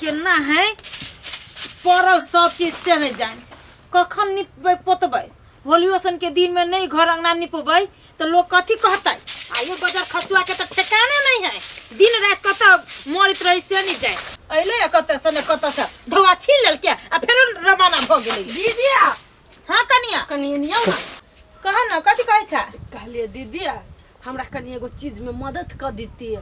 केना है पर सब चीज से है जान कखन निपबै पोतबै होलियोसन के दिन में नहीं घर अंगना निपबै तो लोग कथी कहतै आइयो बाजार खसुआ के तो ठिकाना नहीं है दिन रात कत मरित रही से नहीं जाए अइले कत से धोआ छीन लेल के आ फेर रवाना भ गेलै दीदी हां कनिया कनिया ना कह न कथी कहै छ कहलिए दीदी हमरा कनी एगो चीज में मदद कर देती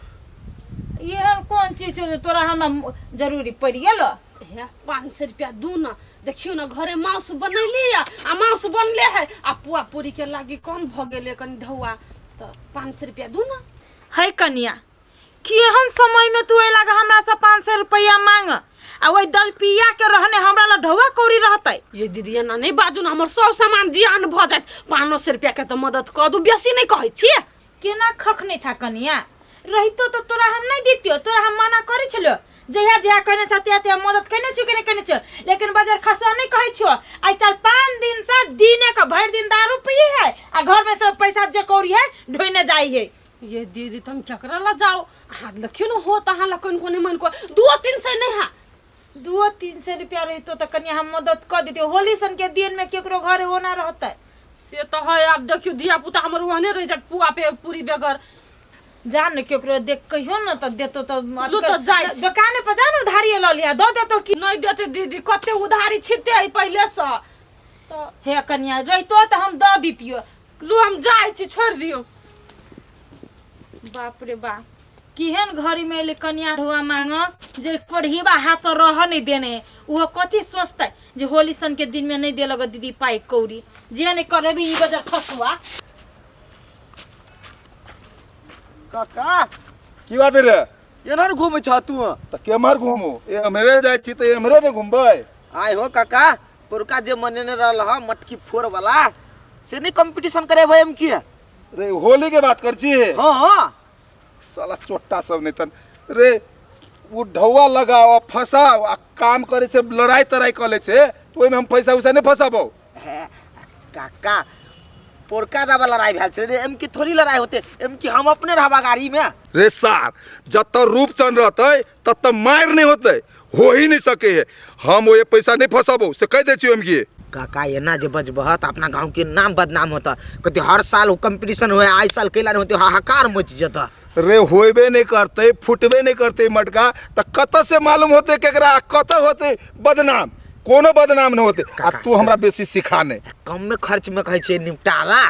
ये कौन चीज है तोरा हमरा जरूरी पड़ गेलो हे 500 रुपया दू ना देखियो ना घरे मांस बनैली आ मांस बनले है आ पुआ पूरी के लागी कौन भ गेले कनी धौआ तो 500 रुपया दू ना है कनिया केहन समय में तू एला हमरा से 500 रुपया मांग आ ओइ दलपिया के रहने हमरा ला ढौआ कौड़ी रहतै ये दीदी ना नहीं बाजू ना हमर सब सामान जियान भ जात 500 रुपया के तो मदद कर दू बेसी नहीं कहै छी केना खखने छ कनिया रहितो तो तोरा हम नहीं दितियो तोरा हम मना करै छलियो जहिया जहिया कहने छतिया मदद कने छु लेकिन बाजार खसवा नहीं कहै छो आई चल 5 दिन से दिने का भर दिन दारू पिए है आ घर में सब पैसा जे कौड़ी है ढोइने जाई है ये दीदी तुम चकरा ला जाओ हाथ लखियो न हो तहां ला कोन मन को 2-300 नहीं है 200-300 रुपया रहितो तो कनिया हम मदद कर देतियो होली सन के दिन में केकरो घरे होना रहतै से तो है अब देखियो धिया पुता हमर वहने रह जात पुआ पे पूरी बेगर जान केकरो देख कहियो न त देतो त लू तो जाय दुकान पे जान उधारी ल लिया दो देतो कि नहीं देते दीदी कते उधारी छिटे है पहले से तो हे कनिया रहितो त हम द दितियो लू हम जाय छी छोड़ दियो बाप रे बा केहन घरी में ले कनिया ढुआ मांग जे कोढ़ीबा हाथ रह नहीं देने वो कथी सोचतै जे होली सन के दिन में नहीं देलग दीदी पाई कौड़ी जे नहीं करबी ई बाजार खसुआ काका की बात रे एना घूमे छ तू त केमहर घूमू ए हमरे जाय छी त हमरे ने घूमबै आय हो काका पुरका जे मनेने रहल ह मटकी फोड़ वाला से नहीं कंपटीशन करे भाई हम की रे होली के बात कर छी हां हां साला चोट्टा सब नहीं तन रे वो ढौआ लगाओ फसाओ आ काम करे से लड़ाई तराई कले छे तो ओइ में हम पैसा उसा नहीं फसाबो काका पुरका दा वाला लड़ाई भेल छे रे एम की थोड़ी लड़ाई होते एम की हम अपने रहबा गाड़ी में रे सार जब तक रूपचंद रहते तब तक मार नहीं होते हो ही नहीं सके है हम वो ये पैसा नहीं फसाबो से कह दे छी हम की काका एना जे बजबह त अपना गांव के नाम बदनाम होता कते हर साल वो कंपटीशन होए आई साल कैला नहीं होते हाहाकार मच जता रे होबे नहीं करते फुटबे नहीं करते मटका त कत से मालूम होते केकरा कत होते बदनाम कोनो बदनाम न होते आ तू हमरा बेसी सिखाने कम में खर्च में कहे छे निपटाला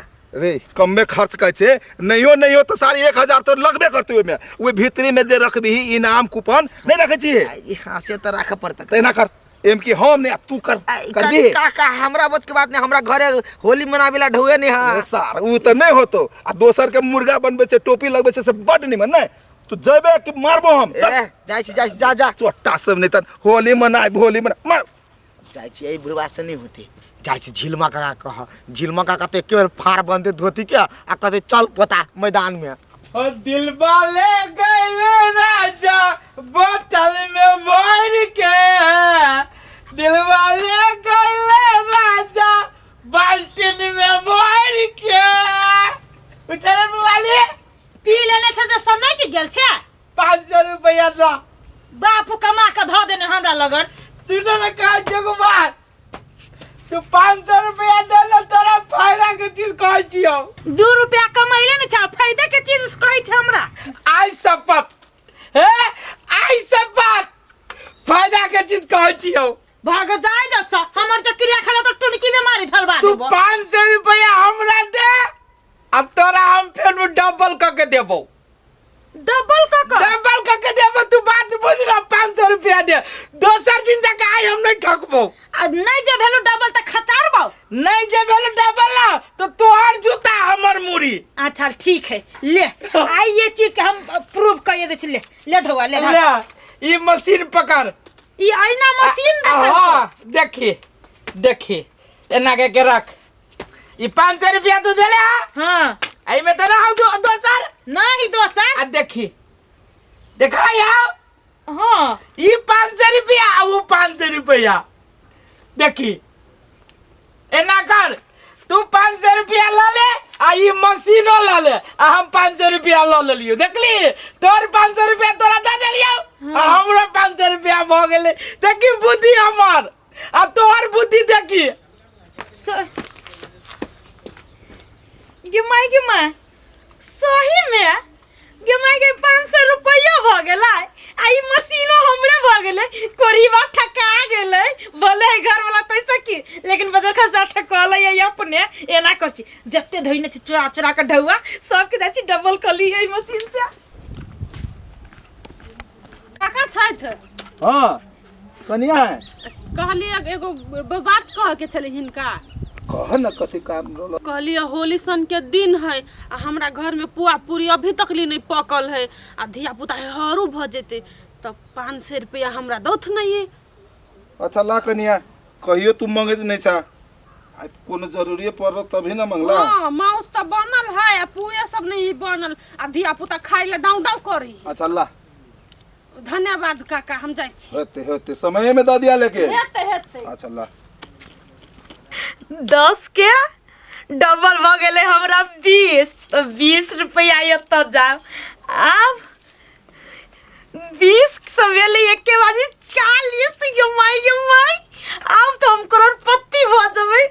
रे कम में खर्च कहे छे नहीं हो तो सारी 1000 तो लगबे करते ओमे ओए भीतरी में जे रखबी इनाम कूपन नहीं रखे छी हां से त राख पड़ता तेना कर एम की हम ने तू कर करबी काका हमरा बच के बात नहीं हमरा घरे होली मनावेला ढौए नहीं हां सार उ त नहीं होतो आ दोसर के मुर्गा बनबे छे टोपी लगबे छे से बड निमन नहीं तू जबे कि मारबो हम जाय छी जा चोट्टा सब नहीं तन होली मना मार जाय छी ए बुढ़वा से नहीं होती जाय छी झिलमा काका कह झिलमा काका तो एक बार फाड़ बंदे धोती के आ कहते चल पोता मैदान में ओ दिलवा ले गए राजा बोतल में भर के दिलवा ले गए राजा बाल्टीन में भर के उठले वाले पी लेने छ जे समय के गेल छ 500 रुपया ला बापू कमा के ध देने हमरा लगन सुनो न का जगो बात तू 500 रुपया देले तोरा फायदा के चीज कहै छियो 2 रुपया कमाइले न छ फायदा के चीज कहै छ हमरा आई शपथ हे आई शपथ फायदा के चीज कहै छियो भाग जाय दस हमर जे क्रिया खला तो टुनकी बीमारी धरबा तू देबो 500 रुपया हमरा दे अब तोरा हम फेर डबल क के देबो डबल के देबो तू बात बुझला 500 रुपया दे दोसर दिन तक आइ हम नहीं ठकबो आ नहीं जे भेलो डबल त खचारबो नहीं जे भेलो डबल ना तो तोहर जूता हमर मुड़ी अच्छा ठीक है ले आई ये चीज के हम प्रूव कर दे छी ले ढोआ ले ले ई मशीन पकड़ ई आईना मशीन देखी देखी एना के रख ई 500 रुपया तू देले हां आई में तो ना दोसर नहीं दोसर आ देखी देखा यार हां ई 500 रुपया वो 500 रुपया देखी एना कर तू 500 रुपया ला ले आ ई मशीनो ला ले आ हम 500 रुपया ला ले लियो देखली तोर 500 रुपया तोरा दे देलियो आ हमरो 500 रुपया भ गेले देखी बुद्धि हमर आ तोहर बुद्धि देखी गे माय सही में गे माय के 500 रुपया भ गेलै आ ई मशीनो हमरे भ गेलै कोरीबा ठका गेलै बोले घर वाला पैसा की लेकिन बाजार खसा ठकले ये अपने एना करछि जत्ते धइने छी चोरा चोरा के ढौआ सब के जाछि डबल कली ई मशीन से काका छैथ हां कनिया है कहलिए एगो बात कह के छले हिनका कह न कथी काम रोल कहलिए होली सन के दिन है आ हमरा घर में पुआ पूरी अभी तक ली नहीं पकल है आ धिया पुता हरू भ जेते तब 500 रुपया हमरा दौथ नहीं है। अच्छा ला कनिया कहियो तू मांगे नहीं छा कोनो जरूरी पड़ तभी ना मंगला हां माउस त बनल है आ पुए सब नहीं बनल आ धिया पुता खाइ ले डाउ डाउ करी। अच्छा ला धन्यवाद काका हम जाय छी होते समय में द दिया लेके हेते अच्छा ला 10 के डबल भ गेले हमरा 20 तो 20 रुपया एत जाब अब 20 सवेले एक के बाद 40 के माई अब तो हम करोड़पति भ जबै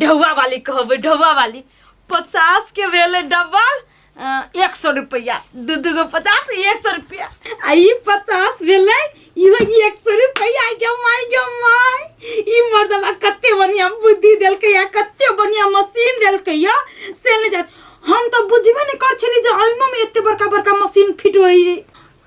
ढौआ वाली कहबै ढौआ वाली 50 के वेले डबल 100 रुपया दू गो 50 100 रुपया आ ई 50 वेले इहो 100 रुपया के माई ई मर्दवा कत्ते बढ़िया बुद्धि देलकै या कत्ते बढ़िया मशीन देलकै या से ने जान हम तो बुझबे नहीं कर छली जे आइनो में एते बड़का बड़का मशीन फिट होई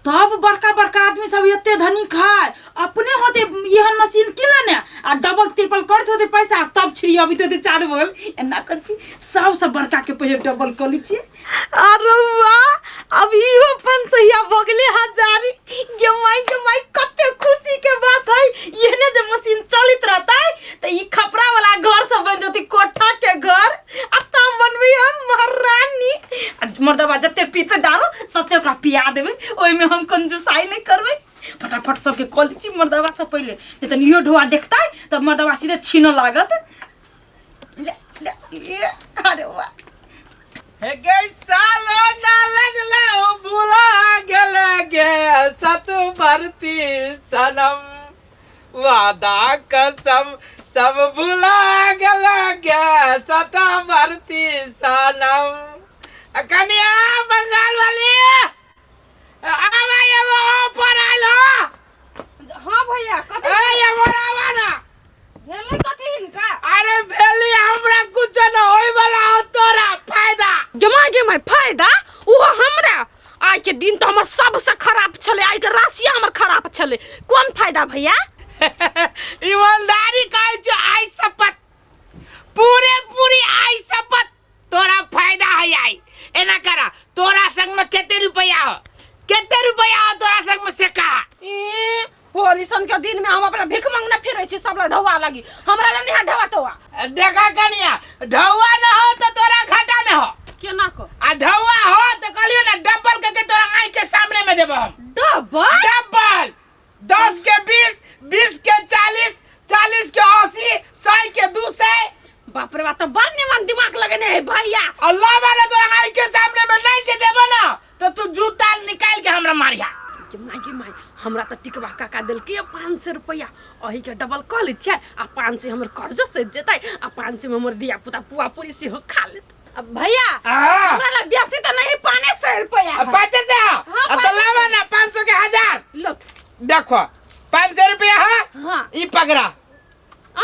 तब बड़का बड़का आदमी सब एते धनी खाए अपने होते यहन मशीन किले ने आ डबल ट्रिपल करत होते पैसा तब छिड़ी अभी तो 4 बोल एना कर छी सबसे बड़का के पहिले डबल कर ली छी अरे वाह अब इहो 500 भ गेले 1000 के माई कत्ते खुशी के बात है येने जे मशीन चलित रहता त ई खपरा वाला घर सब बन जती कोठा के घर आ तब बनबे हम महारानी मर्दवा जत्ते पीते दारू तत्ते ओकरा पिया देबे ओइ में हम कंजूसाई नहीं करबे फटाफट सबके कॉल छी मर्दवा से पहले नहीं त इहो ढोआ देखता तब मर्दवा सीधे छीनो लागत ले अरे वाह हे गई सालो ना लगला ओ भूला गेले गे सत भरती सनम वादा कसम सब भूला गेले गे सत भरती सनम कन्या बंगाल वाली आवा ये वो ऊपर आलो हां भैया कथि ए ये मोरा वाला भेलै कथि हिनका अरे भेली हमरा कुछ न होय वाला हो तोरा फायदा गे माय फायदा वो हमरा आज के दिन तो हमर सबसे खराब छले आज के राशि हमर खराब छले कोन फायदा भैया ईमानदारी कहै छ आई शपथ पूरी आई शपथ तोरा फायदा है आई एना करा तोरा संग में केते रुपया हो तोरा संग में से का ए होली सन के दिन में हम अपना भीख मांगना फिरै छी सब ढौआ लगी हमरा ल नहीं ढौआ तोआ देखा कनिया ढौआ न हो तो तोरा घाटा में हो केना को आ ढौआ हो तो कहलियो ना डबल के तोरा आई के सामने में देबो हम डबल 10 के 20 20 के 40 40 के 80 100 के 200 बाप रे बाप तो बड़ निमन दिमाग लगने है भैया अल्लाह वाला तोरा आई के सामने में नहीं के देबो ना तो तू जूता निकाल के हमरा मारिया माई हमरा त टिकवा काका देल के 500 रुपया ओही के डबल क लै छै आ 500 हमर कर्ज से जेतै आ 500 में हमर दिया पुता पुआ पूरी से हो खा लेत अब भैया हमरा ल बेसी त नहीं 500 रुपया 500 तो लावा ना 500 के 1000 लो देखो 500 रुपया है हां ई पकड़ा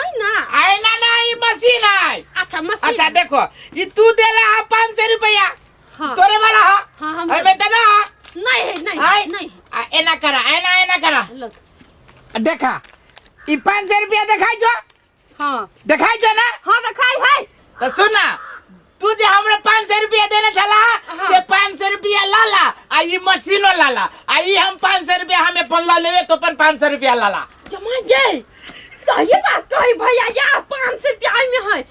आई ना ई मशीन है अच्छा मशीन अच्छा देखो ये तू देला है 500 रुपया हां तोरे वाला है हां हम में तो ना नहीं एना करा लो देखा ई 500 रुपया देखाई जो हां देखाई जो ना हां देखाई है तो सुना तू जे हमरा 500 रुपया देने चला से 500 रुपया लाला आ ई मशीनो लाला आ ई हम 500 रुपया हमें पल्ला लेवे तो 500 रुपया लाला जमा गए सही बात कही भैया यार 500 रुपया में है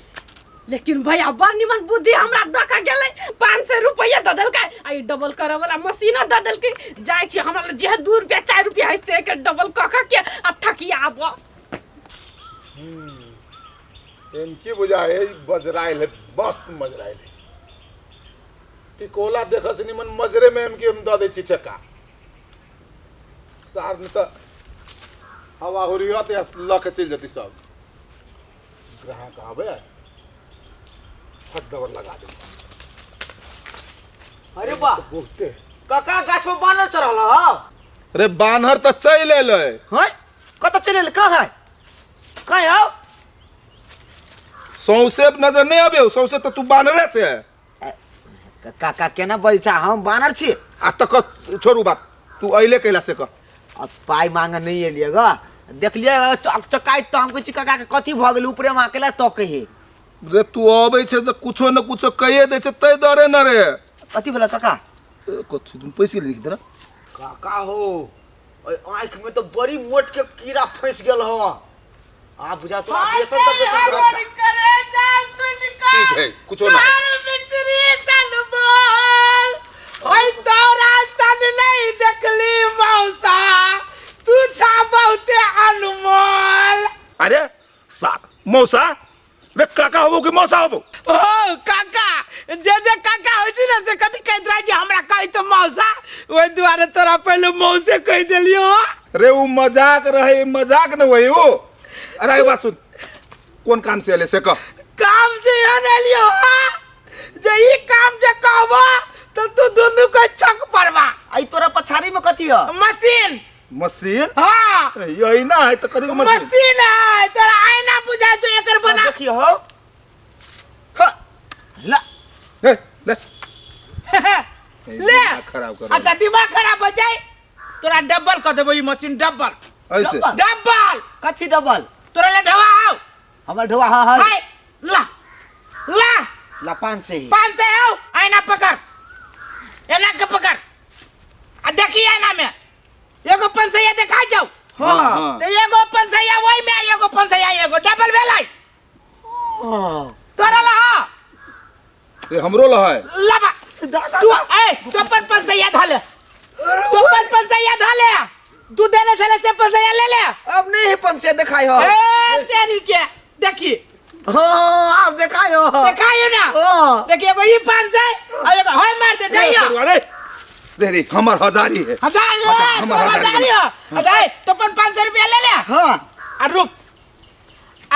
लेकिन भैया बड़ निमन बुद्धि हमरा दका गेलै 500 रुपया ददल के आई डबल करे वाला मशीन ददल के जाय छी हमरा जे 2 रुपया 4 रुपया है से के डबल कका के अथकिया आब इनकी बुझाए बजराइल मस्त मजराइल टिकोला देखस निमन मजरे में हम द दे छी चक्का सार न त हवा हो रही हो तो ल के चल जाती सब ग्राहक आवे फट दवर लगा दे अरे वाह बहुते काका गाछ में बानर चढ़ल ह अरे बानर तो चल एले हैं कत चले कहाँ है कहाँ है सौसे नजर नहीं आवे सौसे तो तू बानरे से है काका केना बजै छै हम बानर छी आ तक छोड़ू बात तू अइले कैला से कह अब पाई मांगे नहीं एलिए ग देखलिए चकाई तो हमको काका के कथी भ गेल ऊपरे में अकेला तो कहे रे तू आबै छै तो कुछो न कुछो कहिए दे छै तै डरे न रे कथी बोला काका कथी तुम पैसे लिख दे काका हो आँख में तो बड़ी मोट के कीड़ा फंस गेल हो आप बुझा तो ऑपरेशन तो बेसन करे जा सुन का ठीक है कुछो ना तार मिस्री सलबोल ओए तोरा सन नहीं देखली मौसा तू छा बहुते अनमोल अरे सा मौसा रे काका होबो कि मौसा होबो ओ काका जे काका होइ छी ना से कथि कहत रह जे हमरा कहि तो मौसा ओइ दुआरे तोरा पहले मौसे कह देलियो रे वो मजाक रहे मजाक न होई वो अरे बात सुन कौन काम से एले से कह काम से आनेलियो जे ई काम जे कहबो तो तू दुनु को छक परवा आई तोरा पछाड़ी में कथी है मशीन मशीन हां यही ना है तो कथी के मशीन मशीन है तोरा आईना बुझा तो एकर बना देखिए हो हाँ ला ले ले ले खराब कर अच्छा दिमाग खराब हो जाए तोरा डबल कर देबो ई मशीन डबल ऐसे डबल कथी डबल तोरा ले ढवा आओ हमर ढोआ हाँ हाँ हाय ला ला ला 5 से ही 5 से आओ आईना पकड़ एला के पकड़ आ देखिए आईना में एगो पंसैया देखा जाओ हाँ तो एगो पंसैया वही में एगो पंसैया एगो डबल भेलै तोरा ला रे हमरो ल है लबा तू ए तो पंसैया धाले तो पंसैया धाले तू देने चले से पंसैया ले ले अब नहीं है 5 से दिखाई हो ए तेरी के देखी हाँ अब दिखाई हो दिखाइयो ना हाँ। देखिए एगो ई 500 और एगो होय मार दे जाइयो अरे रे हमर हजारी है हजार हो अच्छा तो 500 रुपया ले ले हाँ आ रुक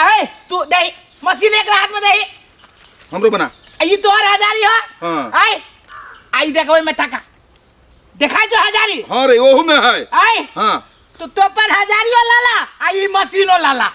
आए तू दे मशीन एक हाथ में दे हमरो बना ई तोहर हजारी हो हाँ। आए आई देखो में तका देखा जो हजारी हाँ रे ओहू में है आए हाँ तो पर हजारियो लाला आई मशीनो लाला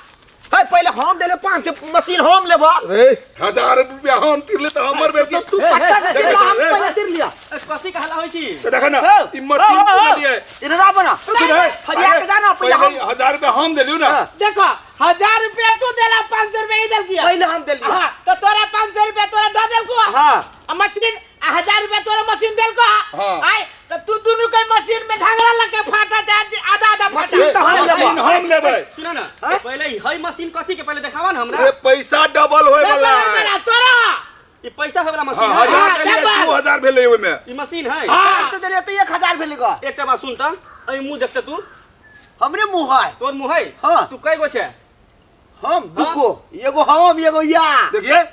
है पहले हम देले 5 से मशीन हम लेबो रे 1000 रुपया हम तिरले तो हमर बेर तो तू 50 से दिला हम पहले दिर लिया कथी कहला होइ छी देखा ना ई मशीन के लिए इधर आ बना सुन हरिया के जाना पहले हम 1000 रुपया हम देलियो ना देखो 1000 रुपया तू देला 500 रुपया इधर किया पहले हम दे लिया हां तो तोरा 500 रुपया तोरा दे देल को हाँ आ मशीन 1000 रुपया तोरा मशीन देल को हाँ। आए तो तू दोनों के मशीन में झगड़ा लगे फाटा जाए आधा आधा मशीन तो हम लेबो मशीन हम लेबै सुन ना पहले ई हई मशीन कथी के पहले देखावा ना हमरा रे पैसा डबल होय वाला है मेरा तोरा ई पैसा होय वाला हाँ, मशीन है 1000 के लिए 2000 भेलै ओय में ई मशीन है 5 से देले तो 1000 भेलेगा एकटा बात सुन त ए मुंह देखते तू हमरे मुंह है तोर मुंह है हाँ। तू कई गो छे हम दुको एगो हम एगो या देखिए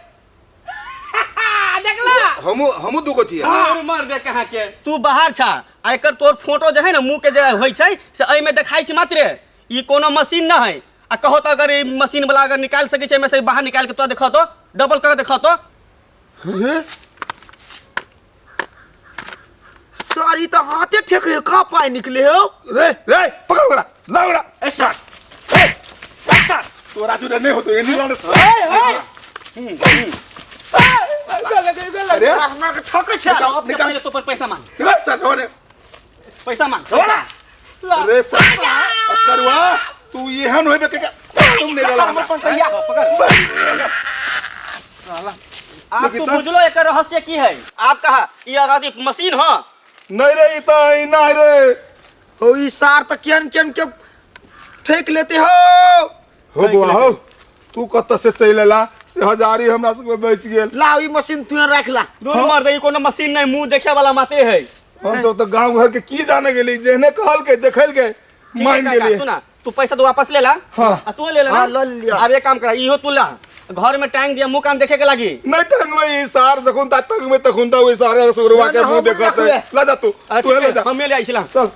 देखला हमू दुगो छियै और मार दे कहां के तू बाहर छा आ एकर तोर फोटो जे है ना मुंह के जे होय छै से एई में देखाई छै मात्र ई कोनो मशीन ना है आ कहो तो अगर ई मशीन वाला अगर निकाल सके छै में से बाहर निकाल के तो देखो तो डबल कर देखो तो सारी तो हाथे ठेके का पाए निकले हो रे रे पकड़ ओकरा ला ओकरा ऐसा ऐसा तोरा जुदा नहीं होतो ये नहीं अरे हमरा के ठके छै अब पहले तो पर पैसा मांग निकाल सर होने पैसा मांग रे सर अस्करवा तू एहन होइबे के तुम नहीं सर हमर पंसैया आप तो बुझलो एकर रहस्य की है आप कहा ई आगादी मशीन ह नहीं रे ई तो ई ना रे ओ ई सार त केन केन के ठेक लेते हो हो बुआ हो तू कत से चलेला से हजारी हमरा सब बेच गेल ला ई मशीन तू रख ला दूर मार दे कोनो मशीन नहीं मुंह देखे वाला माते है हम सब तो गांव घर के की जाने गेली जेहने कहल के देखल के मान गेली सुना तू पैसा तो वापस ले ला हाँ। आ तू ले हाँ, ला ले लिया। अब एक काम कर इहो तू ला घर में टांग दिया मुंह काम देखे के लागी नहीं टंग में ई सार जखुन ता टंग में तखुन ता ओई सारे सुरवा के मुंह देखत ला जा तू ले जा हम ले आई छिला चल